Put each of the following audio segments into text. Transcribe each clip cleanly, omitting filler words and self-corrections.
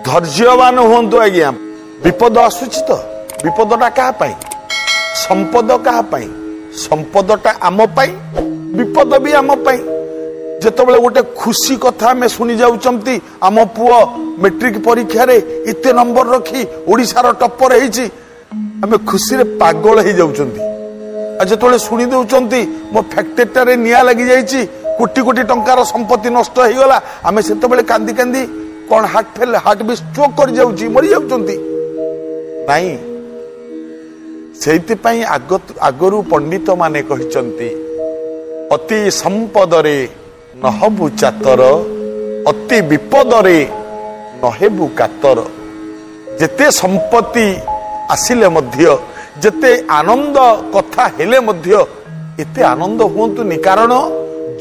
धैर्यवान हुंतु आज्ञा विपद आसुची तो विपदटा क्या संपद क्या संपदटा आम विपद भी आम जितेबाला गोटे खुशी कथा आम शुणी जाऊँच आम पुओ मेट्रिक परीक्षा रे इतने नंबर रखी ओडिशार टप्पर होती आम खुशी रे पागल हो जाऊँच जिते शुणी दौरान मो फैक्ट्री निआ लगी जाइए कोटी कोटी टंकार संपत्ति नष्ट हो गला आम से कांदी कांदी कौन हार्ट भी स्ट्रोक कर जाऊँगी मरी जाऊँच नाई से आगरू पंडित माने कहते अति संपदरे नहबु चातर अति विपदरे नहेबु कातर जेते संपत्ति आसिले मध्य जेते आनंद कथा हेले मध्य एते आनंद हुंतुनी कारण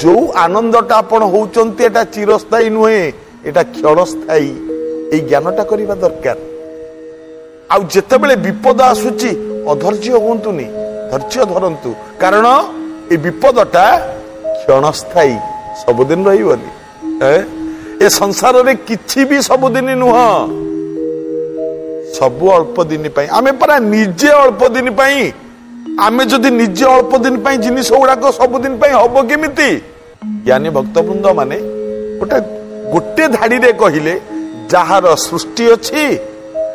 जो आनंदटा आपण होउचंती एटा चिरस्थायी नुहे एटा क्षणस्थायी ए ज्ञानटा करिबा दरकार आ जेते बेले विपद आसुची अधैर्य हुंतुनी धैर्य धरंतु कारण ए विपदटा क्षणस्थायी सबुदिन रहिबनी ए संसार रे किछि भी सबुदिन नुह सबु अल्प दिन पाई आमे परा निजे अल्प दिन पाई आमे जदि निजे अल्प दिन पाई जिनिस गुड़ाक सबुदिन पाई हबो केमिति ज्ञानी भक्तवृंद माने गोटे धाड़ी रे कहिले जहार सृष्टि अछि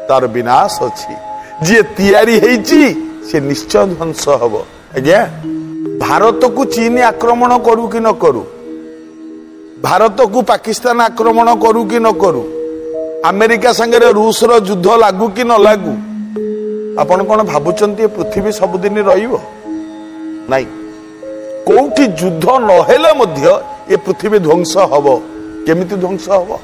तार विनाश अछि जे तैयारी हेछि से निश्चय ध्वंस हबो आज्ञा भारत को चीन आक्रमण करू कि न करू भारत को पाकिस्तान आक्रमण करू कि न करू अमेरिका संगे रूस रो युद्ध लागू कि न लागू आपण कौन भावुचंती पृथ्वी सबुदिन रहिबो नाई कोठी युद्ध नहेले मध्य ये पृथ्वी ध्वंस हबो केमिति ध्वंस हबो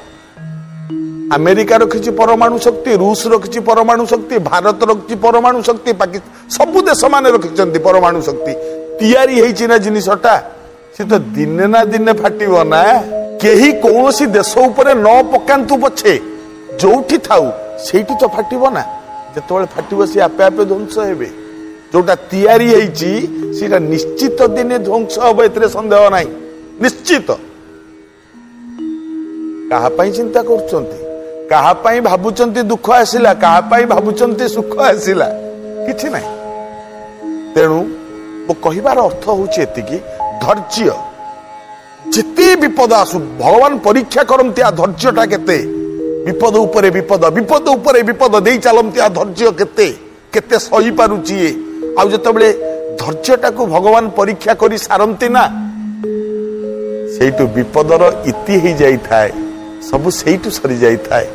अमेरिका रखिछि परमाणु शक्ति रूस रखिछि परमाणु शक्ति भारत रखिछि परमाणु शक्ति पाकिस्तान सबु देश माने रखिछंती परमाणु शक्ति तैयारी हेछि ना जिनिसटा से तो दिने ना दिने फाटिबो ना केही कोनोसी देश ऊपर न पकांतु पछे जोठी थाउ सेठी तो फाटिबो ना जेतोले फाटिबो से आपे आपे ध्वंस हेबे जोटा तैयारी हेछि सेटा निश्चित दिने ध्वंस होबो एतरे संदेह नाही निश्चित कहा पई चिंता करछंती कहा पई भाबुचंती दुख आसिला कहा पई भाबुचंती सुख आसिला किछि नाही तेनु मो कहिबार अर्थ होछि एतिकी धैर्य जिते विपद आसु भगवान परीक्षा करमती आ धैर्यटा केते विपद उपरे विपद विपद उपरे विपद देई चलमती आ धैर्य केते केते सही पारुची आ जतबेले धैर्यटा को भगवान परीक्षा करी सारंती ना सेइटु विपदर इति ही जाई थाए सब सेइटु सरी जाई थाए